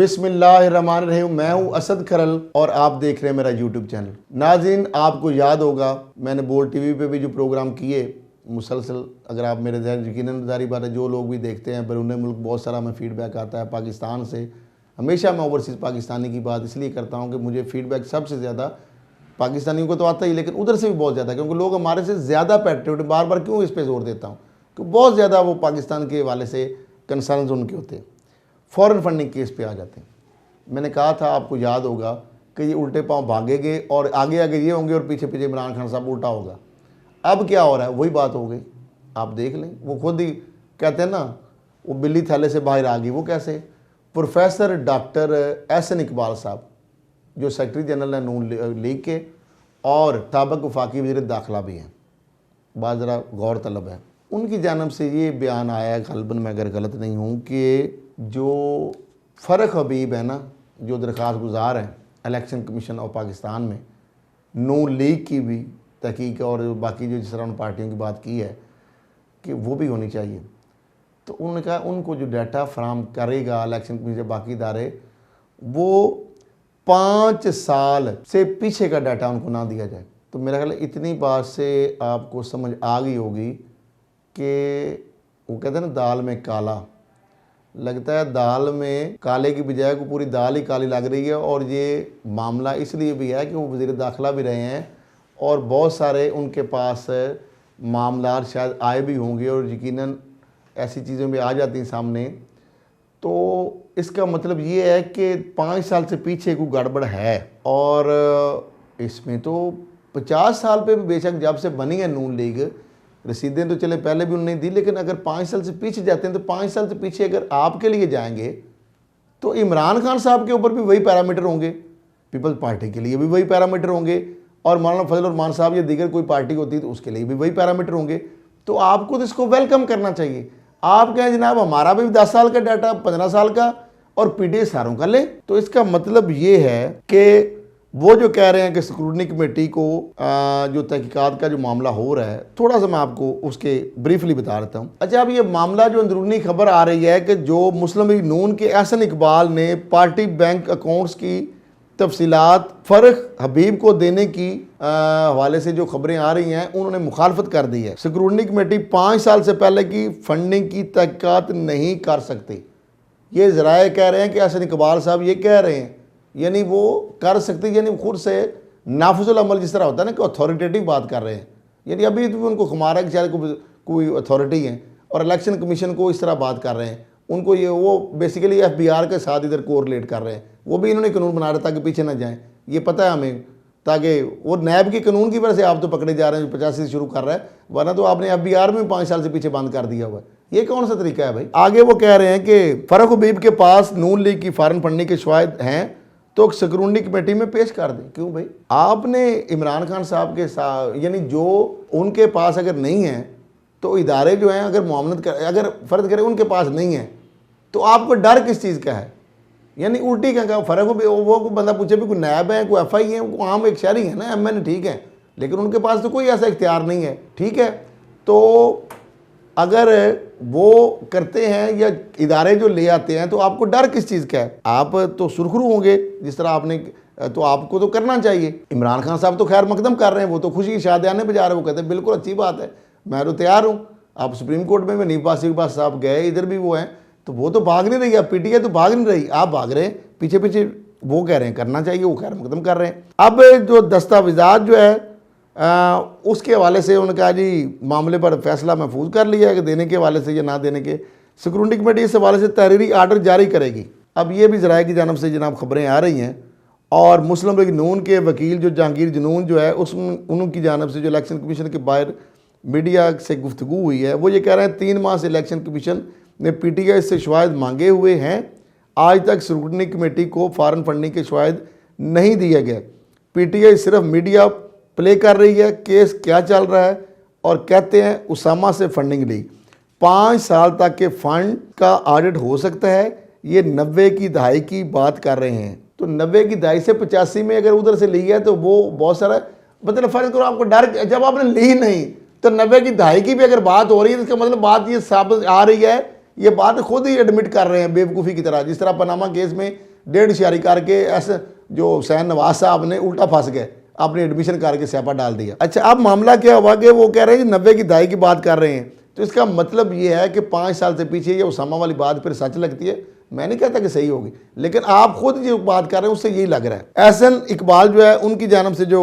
बिस्मिल्लाहिर्रहमानिर्रहीम। मैं हूं असद खरल और आप देख रहे हैं मेरा यूट्यूब चैनल। नाज़रीन, आपको याद होगा मैंने बोल टीवी पे भी जो प्रोग्राम किए मुसलसल, अगर आप मेरे ध्यान यकीनन जारी बात है, जो लोग भी देखते हैं बैरून मुल्क बहुत सारा हमें फीडबैक आता है पाकिस्तान से। हमेशा मैं ओवरसीज़ पाकिस्तानी की बात इसलिए करता हूँ कि मुझे फीडबैक सबसे ज़्यादा पाकिस्तानियों को तो आता ही, लेकिन उधर से भी बहुत ज़्यादा, क्योंकि लोग हमारे से ज़्यादा पैट्रियोट, बार बार क्यों इस पर जोर देता हूँ कि बहुत ज़्यादा वो पाकिस्तान के हवाले से कंसर्न उनके होते हैं, फ़ॉरेन फंडिंग केस पे आ जाते हैं। मैंने कहा था, आपको याद होगा कि ये उल्टे पाँव भागेंगे और आगे आगे ये होंगे और पीछे पीछे इमरान खान साहब उल्टा होगा। अब क्या हो रहा है, वही बात हो गई। आप देख लें, वो खुद ही कहते हैं ना, वो बिल्ली थैले से बाहर आ गई। वो कैसे? प्रोफेसर डॉक्टर एहसन इकबाल साहब, जो सेक्रेटरी जनरल है नून लीग के और साबिक़ वफाकी वज़ीर दाखिला भी हैं, बात ज़रा गौर तलब है, उनकी जानब से ये बयान आया है, गलबन मैं अगर गलत नहीं हूँ, कि जो फ़र्क हबीब है ना, जो दरख्वास्त गुजार हैं इलेक्शन कमीशन ऑफ पाकिस्तान में, नून लीग की भी तहकीक और बाकी जो जिस तरह उन पार्टियों की बात की है कि वो भी होनी चाहिए, तो उन्होंने कहा उनको जो डाटा फराम करेगा इलेक्शन कमीशन बाकी इदारे, वो 5 साल से पीछे का डाटा उनको ना दिया जाए। तो मेरा ख्याल इतनी बात से आपको समझ आ गई होगी कि वो कहते हैं ना, दाल में काला लगता है, दाल में काले की बजाय को पूरी दाल ही काली लग रही है। और ये मामला इसलिए भी है कि वो वज़ीर दाखिला भी रहे हैं और बहुत सारे उनके पास मामला शायद आए भी होंगे और यकीनन ऐसी चीज़ें भी आ जाती हैं सामने। तो इसका मतलब ये है कि 5 साल से पीछे कोई गड़बड़ है। और इसमें तो 50 साल पे भी बेशक जब से बनी है नून लीग, रसीदें तो चले पहले भी उन्होंने दी, लेकिन अगर 5 साल से पीछे जाते हैं तो 5 साल से पीछे अगर आपके लिए जाएंगे तो इमरान खान साहब के ऊपर भी वही पैरामीटर होंगे, पीपल्स पार्टी के लिए भी वही पैरामीटर होंगे, और मौलाना फजल रहमान साहब या दीगर कोई पार्टी होती है तो उसके लिए भी वही पैरामीटर होंगे। तो आपको तो इसको वेलकम करना चाहिए। आप कहें जनाब हमारा भी 10 साल का डाटा, 15 साल का और पीडीए सारों का ले, तो इसका मतलब ये है कि वो जो कह रहे हैं कि स्क्रूटनी कमेटी को जो तहकीकात का जो मामला हो रहा है, थोड़ा सा मैं आपको उसके ब्रीफली बता देता हूँ। अच्छा, अब ये मामला जो अंदरूनी खबर आ रही है कि जो मुस्लिम लीग नून के एहसन इकबाल ने पार्टी बैंक अकाउंट्स की तफसीलात फ़र्क हबीब को देने की हवाले से जो खबरें आ रही हैं, उन्होंने मुखालफत कर दी है। स्क्रूटनी कमेटी 5 साल से पहले की फंडिंग की तहकीकात नहीं कर सकती, ये ज़राए कह रहे हैं कि एहसन इकबाल साहब ये कह रहे हैं, यानी वो कर सकते, यानी खुद से नाफिजुल अमल जिस तरह होता है ना कि अथॉरिटेटिव बात कर रहे हैं, यानी अभी तो उनको खुमा रहा है कि शायद कोई अथॉरिटी है और इलेक्शन कमीशन को इस तरह बात कर रहे हैं। उनको ये वो बेसिकली FBI के साथ इधर कोरिलेट कर रहे हैं। वो भी इन्होंने कानून बना रहा ताकि पीछे ना जाएं, ये पता है हमें, ताकि वो नैब के कानून की वजह से आप तो पकड़े जा रहे हैं, 50 से शुरू कर रहा है, वरना तो आपने FBI में 5 साल से पीछे बंद कर दिया हुआ है। ये कौन सा तरीका है भाई? आगे वो कह रहे हैं कि फ़र्क हबीब के पास नून लीग की फॉरेन फंडिंग के शवाहिद हैं तो स्क्रूटनी कमेटी में पेश कर दें। क्यों भाई? आपने इमरान खान साहब के साथ, यानी जो उनके पास अगर नहीं है तो इदारे जो हैं अगर मामलत कर, अगर फ़र्ज करें उनके पास नहीं है तो आपको डर किस चीज़ का है? यानी उल्टी क्या फ़र्क हो, वो को बंदा पूछे भी कोई नायब है, कोई FI है, वो आम एक शहरी है ना, MN ठीक है, लेकिन उनके पास तो कोई ऐसा इख्तियार नहीं है, ठीक है। तो अगर वो करते हैं या इदारे जो ले आते हैं तो आपको डर किस चीज़ का है? आप तो सुरखरू होंगे जिस तरह आपने, तो आपको तो करना चाहिए। इमरान खान साहब तो खैर मकदम कर रहे हैं, वो तो खुशी की शादियाने बजा रहे हैं, वो कहते हैं बिल्कुल अच्छी बात है, मैं तो तैयार हूँ। आप सुप्रीम कोर्ट में नहीं पास साहब गए, इधर भी वो हैं, तो वो तो भाग नहीं रही है, PTI तो भाग नहीं रही, आप भाग रहे हैं पीछे पीछे। वो कह रहे हैं करना चाहिए, वो खैर मुकदम कर रहे हैं। अब जो दस्तावेजात जो है उसके हवाले से उन्होंने कहा जी मामले पर फैसला महफूज कर लिया है कि देने के हवाले से या ना देने के। स्क्रूटनी कमेटी इस हवाले से तहरीरी आर्डर जारी करेगी। अब ये भी ज़राए की जानब से जनाब खबरें आ रही हैं, और मुस्लिम लीग नून के वकील जो जहांगीर जनून जो है उनकी जानब से जो इलेक्शन कमीशन के बाहर मीडिया से गुफ्तगू हुई है, वो ये कह रहे हैं 3 माह से इलेक्शन कमीशन ने PTI से शवाहिद मांगे हुए हैं, आज तक स्क्रूटनी कमेटी को फॉरेन फंडिंग के शवाहिद नहीं दिए गए। PTI सिर्फ मीडिया प्ले कर रही है, केस क्या चल रहा है, और कहते हैं उसामा से फंडिंग ली, 5 साल तक के फंड का ऑडिट हो सकता है। ये 90 की दहाई की बात कर रहे हैं, तो 90 की दहाई से 85 में अगर उधर से ली है तो वो बहुत सारा, मतलब फ़र्ज करो आपको डर, जब आपने ली नहीं तो 90 की दहाई की भी अगर बात हो रही है तो इसका मतलब बात ये साबित आ रही है, ये बात खुद ही एडमिट कर रहे हैं बेवकूफ़ी की तरह। जिस तरह पनामा केस में डेढ़ शारी करके ऐसे जो हुसैन नवाज साहब ने उल्टा फंस गए, अपनी एडमिशन करके स्यापा डाल दिया। अच्छा, अब मामला क्या हुआ कि वो कह रहे हैं 90 की दहाई की बात कर रहे हैं, तो इसका मतलब ये है कि 5 साल से पीछे ये उसामा वाली बात फिर सच लगती है। मैं नहीं कहता कि सही होगी, लेकिन आप खुद जो बात कर रहे हैं उससे यही लग रहा है। एहसन इकबाल जो है उनकी जानब से जो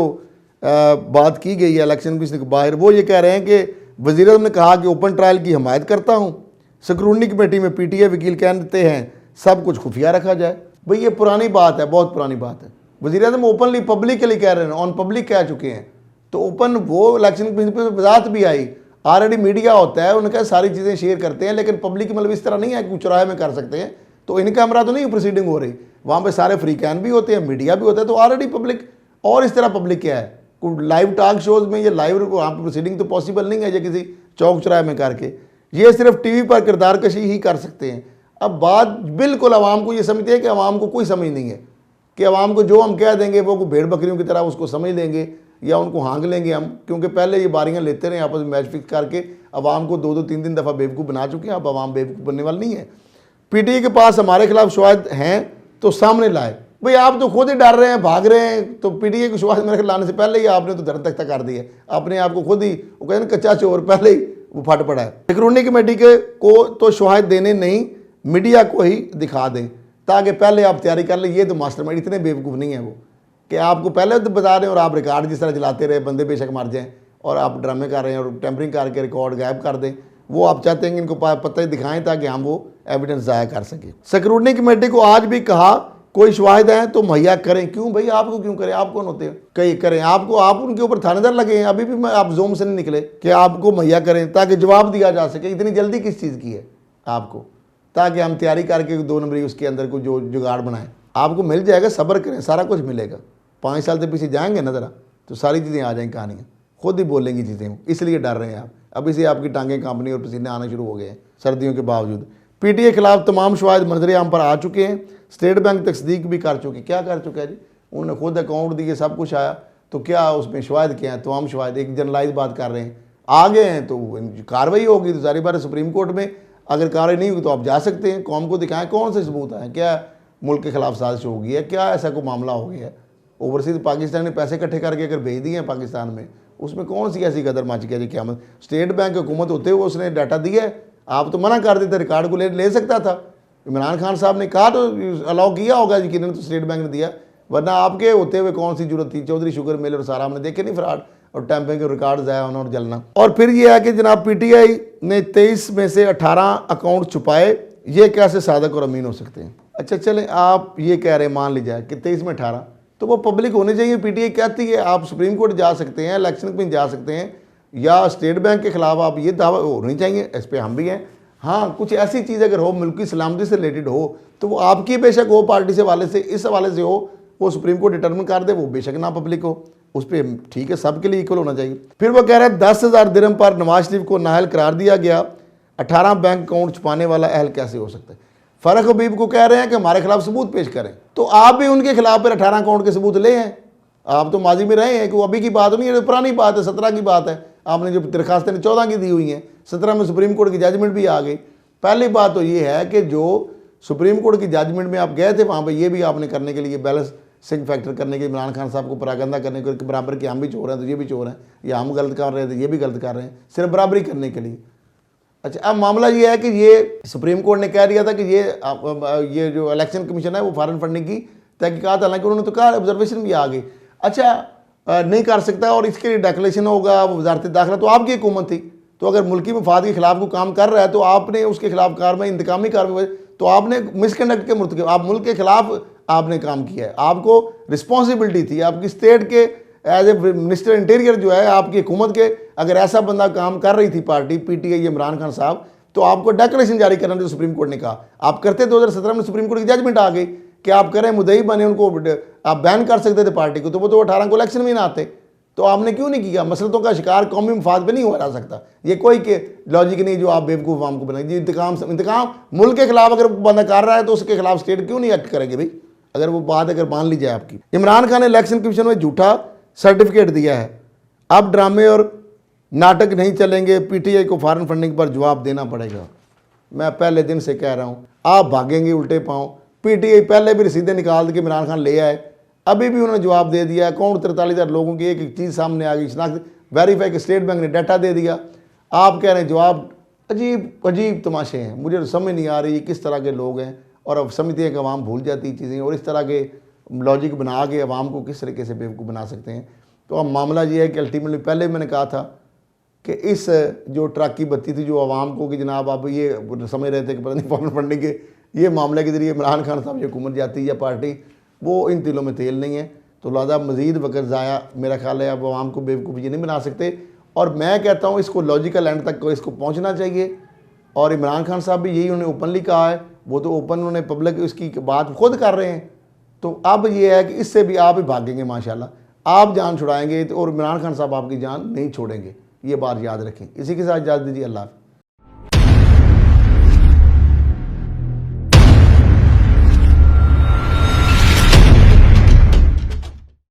बात की गई है इलेक्शन कमीशन के बाहर, वो ये कह रहे हैं कि वज़ीर आज़म ने कहा कि ओपन ट्रायल की हमायत करता हूँ, स्क्रूटनी कमेटी में PTI वकील कहते हैं सब कुछ खुफिया रखा जाए। भाई ये पुरानी बात है, बहुत पुरानी बात है। वज़ीर आज़म ओपनली पब्लिकली कह रहे हैं, ऑन पब्लिक कह चुके हैं, तो ओपन वो इलेक्शन कमीशन पर वजाहत भी आई, ऑलरेडी मीडिया होता है, उनका सारी चीज़ें शेयर करते हैं, लेकिन पब्लिक मतलब इस तरह नहीं है कि चौराहे में कर सकते हैं। तो इन कैमरा तो नहीं प्रोसीडिंग हो रही, वहाँ पे सारे फ्री कैन भी होते हैं, मीडिया भी होता है, तो ऑलरेडी पब्लिक। और इस तरह पब्लिक क्या है, लाइव टॉक शोज में ये लाइव वहाँ पर प्रोसीडिंग तो पॉसिबल नहीं है जो किसी चौक चौराहे में करके, ये सिर्फ टीवी पर किरदार कशी ही कर सकते हैं। अब बात बिल्कुल आवाम को ये समझते हैं कि आवाम को कोई समझ नहीं है, कि आवाम को जो हम कह देंगे वो भेड़ बकरियों की तरह उसको समझ लेंगे या उनको हाँक लेंगे हम, क्योंकि पहले ये बारियाँ लेते रहे आपस में मैच फिक्स करके आवाम को 2-2 3-3 दफ़ा बेवकूफ़ बना चुके हैं। अब आवाम बेवकूफ़ बनने वाली नहीं है। PTI के पास हमारे खिलाफ शवाहिद हैं तो सामने लाए। भाई आप तो खुद ही डर रहे हैं, भाग रहे हैं, तो PTI को शवाहिद मेरे लाने से पहले ही आपने तो धर तख्ता कर दिया अपने आप को खुद ही, वो कहते हैं कच्चा चोर पहले ही वो फट पड़ा है। स्क्रूटनी कमेटी को तो शवाहिद देने नहीं, मीडिया को ही दिखा दें ताकि पहले आप तैयारी कर लें। ये तो मास्टरमाइंड इतने बेवकूफ़ नहीं है वो कि आपको पहले तो बता रहे हैं और आप रिकॉर्ड जिस तरह चलाते रहे, बंदे बेशक मर जाएं और आप ड्रामे कर रहे हैं और टेम्परिंग करके रिकॉर्ड गायब कर दें। वो आप चाहते हैं कि इनको पता ही दिखाएं ताकि हम वो एविडेंस ज़ाया कर सकें। स्क्रूटनी कमेटी को आज भी कहा कोई शवाहिद हैं तो मुहैया करें। क्यों भाई, आपको क्यों करें, आप कौन होते हैं कहीं करें आपको, आप उनके ऊपर थानेदार लगे हैं, अभी भी आप जोम से नहीं निकले कि आपको मुहैया करें ताकि जवाब दिया जा सके। इतनी जल्दी किस चीज़ की है आपको, ताकि हम तैयारी करके 2 नंबरी उसके अंदर को जो जुगाड़ बनाएं। आपको मिल जाएगा, सब्र करें, सारा कुछ मिलेगा। 5 साल से पीछे जाएंगे ना ज़रा तो सारी चीज़ें आ जाएंगी, कहानियाँ खुद ही बोलेंगी चीज़ें, इसलिए डर रहे हैं आप। अभी से आपकी टांगें कांपनी और पसीने आना शुरू हो गए हैं सर्दियों के बावजूद। PTI के खिलाफ तमाम शवाहिद मंजर आम पर आ चुके हैं, स्टेट बैंक तस्दीक भी कर चुकी। क्या कर चुका है जी, उन्होंने खुद अकाउंट दिए, सब कुछ आया, तो क्या उसमें शवाहिद क्या है, तमाम शवाहिद एक जनरलाइज बात कर रहे हैं, आ गए हैं तो कार्रवाई होगी। तो सारी बार सुप्रीम कोर्ट में अगर कार्रवाई नहीं होगी तो आप जा सकते हैं, कौम को दिखाएं कौन से सबूत आए, क्या मुल्क के खिलाफ साजिश हो गई है, क्या ऐसा कोई मामला हो गया है। ओवरसीज पाकिस्तान ने पैसे इकट्ठे करके अगर भेज दिए हैं पाकिस्तान में, उसमें कौन सी ऐसी कदर मच गया जी क्या मतलब। स्टेट बैंक हुकूमत होते हुए उसने डाटा दिया है, आप तो मना कर देते, रिकॉर्ड को ले सकता था। इमरान खान साहब ने कहा तो अलाउ किया होगा यकीनन, तो स्टेट बैंक ने दिया, वरना आपके होते हुए कौन सी जरूरत थी। चौधरी शुगर मिल और सारा हमने देखे नहीं फ्रॉड और टैंपरिंग के रिकॉर्ड ज़ाया होना और जलना। और फिर ये है कि जनाब PTI ने 23 में से 18 अकाउंट छुपाए, ये कैसे सादक और अमीन हो सकते हैं। अच्छा चलें, आप ये कह रहे हैं मान लीजिए कि 23 में 18, तो वो पब्लिक होने चाहिए। PTI कहती है आप सुप्रीम कोर्ट जा सकते हैं, इलेक्शन में जा सकते हैं, या स्टेट बैंक के खिलाफ आप ये दावा होनी चाहिए, इस पर हम भी हैं। हाँ, कुछ ऐसी चीज़ अगर हो मुल्क की सलामती से रिलेटेड हो तो वो आपकी बेशक हो, पार्टी से वाले से इस हवाले से हो, वो सुप्रीम कोर्ट डिटर्मिन कर दे, वो बेशक ना पब्लिक हो, उस पर ठीक है, सबके लिए इक्वल होना चाहिए। फिर वो कह रहे हैं 10,000 दिरहम पर नवाज शरीफ को नाअहल करार दिया गया, 18 बैंक अकाउंट छुपाने वाला अहल कैसे हो सकता है। फ़ारूक हबीब को कह रहे हैं कि हमारे खिलाफ सबूत पेश करें, तो आप भी उनके खिलाफ पर 18 अकाउंट के सबूत ले हैं। आप तो माजी में रहे हैं कि वो अभी की बात नहीं है, पुरानी बात है, 17 की बात है। आपने जो दरखास्तें 14 की दी हुई हैं, 17 में सुप्रीम कोर्ट की जजमेंट भी आ गई। पहली बात तो ये है कि जो सुप्रीम कोर्ट की जजमेंट में आप गए थे वहाँ पे ये भी आपने करने के लिए बैलेंसिंग फैक्टर करने के लिए इमरान खान साहब को परागंदा करने के बराबर कि हम भी चोर हैं तो ये भी चोर हैं, या हम गलत कर रहे थे ये भी गलत कर रहे हैं, सिर्फ बराबरी करने के लिए। अच्छा, अब मामला ये है कि ये सुप्रीम कोर्ट ने कह दिया था कि ये जो इलेक्शन कमीशन है वो फॉरेन फंडिंग की तहकीकात, हालांकि उन्होंने तो कहा ऑब्जर्वेशन भी आ गई। अच्छा, नहीं कर सकता और इसके लिए डेक्लेरेशन होगा वजारत दाखिला, तो आपकी हुकूमत थी, तो अगर मुल्की मफाद के खिलाफ को काम कर रहा है तो आपने उसके खिलाफ कार्रवाई, इंतकामी कार्रवाई, तो आपने मिसकंडक्ट के मुर्तकिब, आप मुल्क के खिलाफ आपने काम किया है, आपको रिस्पॉन्सिबिलिटी थी आपकी स्टेट के एज ए मिनिस्टर इंटीरियर जो है आपकी हुकूमत के, अगर ऐसा बंदा काम कर रही थी पार्टी PTI इमरान खान साहब, तो आपको डेक्लेरेशन जारी करना जो सुप्रीम कोर्ट ने कहा आप करते। 2017 में सुप्रीम कोर्ट की जजमेंट आ गई कि आप करें, मुद्दई बने, उनको आप बैन कर सकते थे पार्टी को, तो वो तो 18 को इलेक्शन में ना आते, तो आपने क्यों नहीं किया। मसलतों का शिकार कौमी मफाद पे नहीं हो जा सकता, ये कोई के लॉजिक नहीं जो आप बेवकूफ़ आवाम को बनाएंगे। इंतकाम मुल्क के खिलाफ अगर बंदा कर रहा है तो उसके खिलाफ स्टेट क्यों नहीं एक्ट करेंगे भाई, अगर वो बात अगर मान ली जाए आपकी। इमरान खान ने इलेक्शन कमीशन में झूठा सर्टिफिकेट दिया है, अब ड्रामे और नाटक नहीं चलेंगे, PTI को फॉरेन फंडिंग पर जवाब देना पड़ेगा। मैं पहले दिन से कह रहा हूँ, आप भागेंगे उल्टे पाँव, पीटीआई पहले भी रसीदें निकाल के इमरान खान ले आए, अभी भी उन्होंने जवाब दे दिया। अकाउंट 43,000 लोगों की एक एक चीज़ सामने आ गई, शनाख्त वेरीफाई कि स्टेट बैंक ने डाटा दे दिया। आप कह रहे हैं जवाब, अजीब अजीब तमाशे हैं। मुझे तो समझ नहीं आ रही ये किस तरह के लोग हैं, और अब समझते हैं कि अवाम भूल जाती चीज़ें, और इस तरह के लॉजिक बना के अवाम को किस तरीके से बेवकूफ़ बना सकते हैं। तो अब मामला ये है कि अल्टीमेटली पहले मैंने कहा था कि इस जो ट्रक की बत्ती थी जो आवाम को कि जनाब आप ये समझ रहे थे कि पता नहीं फॉरेन फंडिंग के ये मामले के ज़रिए इमरान खान साहब जो हुकूमत जाती है या पार्टी, वो इन तिलों में तेल नहीं है। तो लिहाजा मज़ीद वक्त ज़ाया मेरा ख्याल है अब आवाम को बेवकूफ़ ये नहीं बना सकते। और मैं कहता हूँ इसको लॉजिकल एंड तक इसको पहुँचना चाहिए। और इमरान खान साहब भी यही उन्होंने ओपनली कहा है, वो तो ओपन उन्होंने पब्लिक इसकी बात खुद कर रहे हैं। तो अब ये है कि इससे भी आप ही भागेंगे माशाल्लाह, आप जान छुड़ाएंगे तो, और इमरान खान साहब आपकी जान नहीं छोड़ेंगे, ये बात याद रखें। इसी के साथ इजाज़त दीजिए, अल्लाह हाफ़िज़।